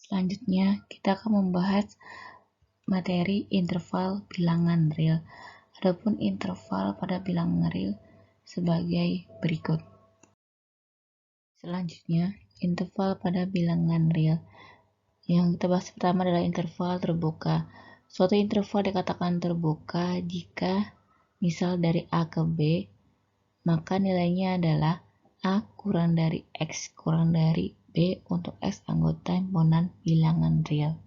Selanjutnya, kita akan membahas materi interval bilangan real. Adapun interval pada bilangan real sebagai berikut. Selanjutnya, interval pada bilangan real. Yang kita bahas pertama adalah interval terbuka. Suatu interval dikatakan terbuka jika misal dari A ke B, maka nilainya adalah A kurang dari X kurang dari B untuk X anggota himpunan bilangan real.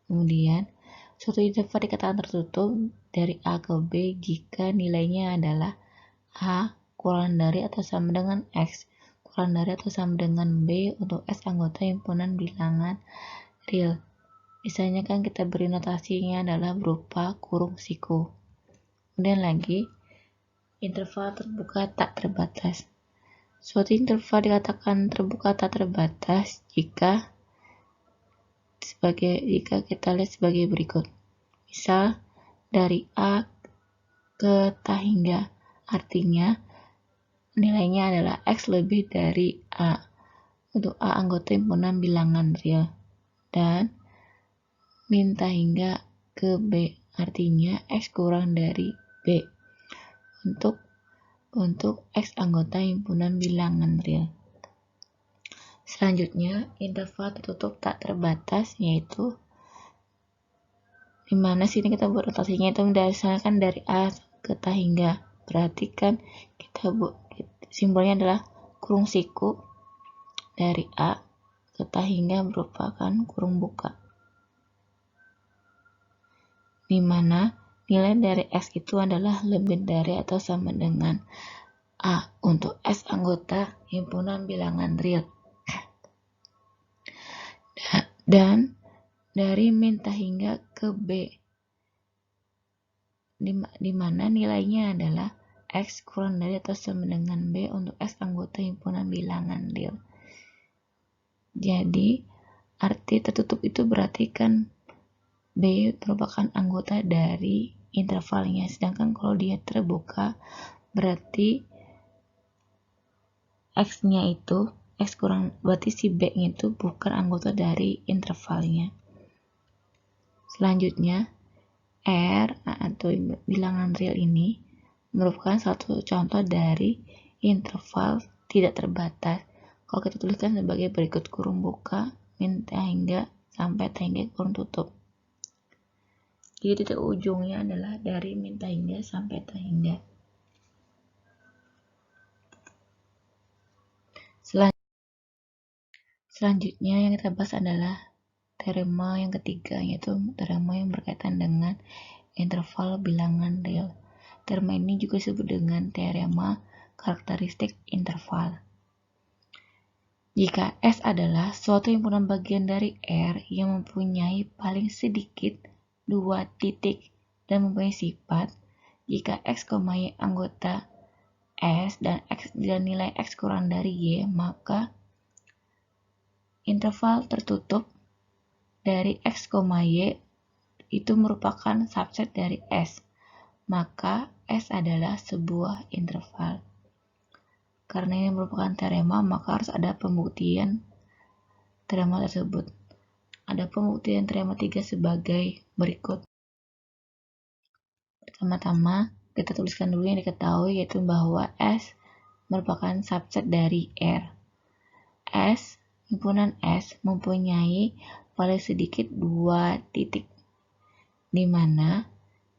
Kemudian, suatu interval dikatakan tertutup dari A ke B jika nilainya adalah A kurang dari atau sama dengan X kurang dari atau sama dengan B untuk X anggota himpunan bilangan real. Misalnya kan kita beri notasinya adalah berupa kurung siku. Kemudian lagi, interval terbuka tak terbatas. Suatu interval dikatakan terbuka tak terbatas jika kita lihat sebagai berikut. Misal dari A ke ta hingga, artinya nilainya adalah X lebih dari A untuk A anggota himpunan bilangan real, dan min ta hingga ke B, artinya X kurang dari B untuk X anggota himpunan bilangan real. Selanjutnya, interval tertutup tak terbatas, yaitu dimana sini kita buat rotasinya itu berdasarkan dari A ke ta hingga. Berarti kan kita simbolnya adalah kurung siku dari A ke ta hingga merupakan kurung buka, dimana nilai dari X itu adalah lebih dari atau sama dengan A untuk X anggota himpunan bilangan real. Dan dari min ta hingga ke B, dimana nilainya adalah X kurang dari atau sama dengan B untuk X anggota himpunan bilangan real. Jadi, arti tertutup itu berarti kan B merupakan anggota dari intervalnya, sedangkan kalau dia terbuka berarti X-nya itu berarti si B-nya itu bukan anggota dari intervalnya. Selanjutnya, R atau bilangan real ini merupakan satu contoh dari interval tidak terbatas. Kalau kita tuliskan sebagai berikut: kurung buka, min ta hingga sampai ta hingga kurung tutup. Jadi titik ujungnya adalah dari min ta hingga sampai ta hingga. Selanjutnya yang kita bahas adalah teorema yang ketiga, yaitu teorema yang berkaitan dengan interval bilangan real. Teorema ini juga disebut dengan teorema karakteristik interval. Jika S adalah suatu himpunan bagian dari R yang mempunyai paling sedikit 2 titik dan mempunyai sifat, jika X, Y anggota S dan nilai X kurang dari Y, maka interval tertutup dari X, Y itu merupakan subset dari S. Maka S adalah sebuah interval. Karena ini merupakan teorema, maka harus ada pembuktian teorema tersebut. Ada pembuktian teorema 3 sebagai berikut. Pertama-tama, kita tuliskan dulu yang diketahui, yaitu bahwa S merupakan subset dari R. Himpunan S mempunyai paling sedikit 2 titik, di mana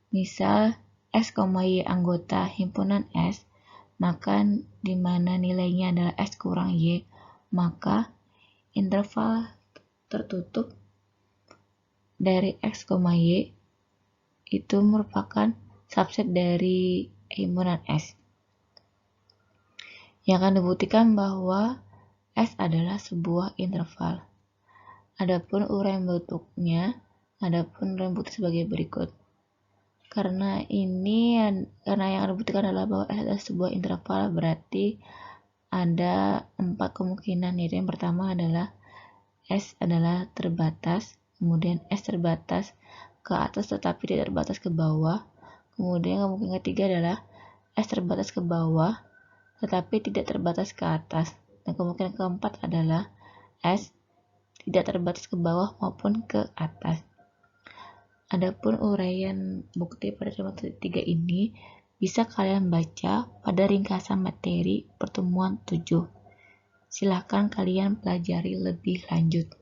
misal S, Y anggota himpunan S, maka di mana nilainya adalah X kurang Y, maka interval tertutup dari X, Y itu merupakan subset dari himpunan S. Yang akan dibuktikan bahwa S adalah sebuah interval. Adapun uraian bukti sebagai berikut. Karena yang dibuktikan adalah bahwa S adalah sebuah interval, berarti ada 4 kemungkinan, yaitu yang pertama adalah S adalah terbatas, kemudian S terbatas ke atas tetapi tidak terbatas ke bawah, kemudian kemungkinan ketiga adalah S terbatas ke bawah tetapi tidak terbatas ke atas, dan kemungkinan keempat adalah S tidak terbatas ke bawah maupun ke atas. Adapun uraian bukti pada temuan 3 ini bisa kalian baca pada ringkasan materi pertemuan 7. Silahkan kalian pelajari lebih lanjut.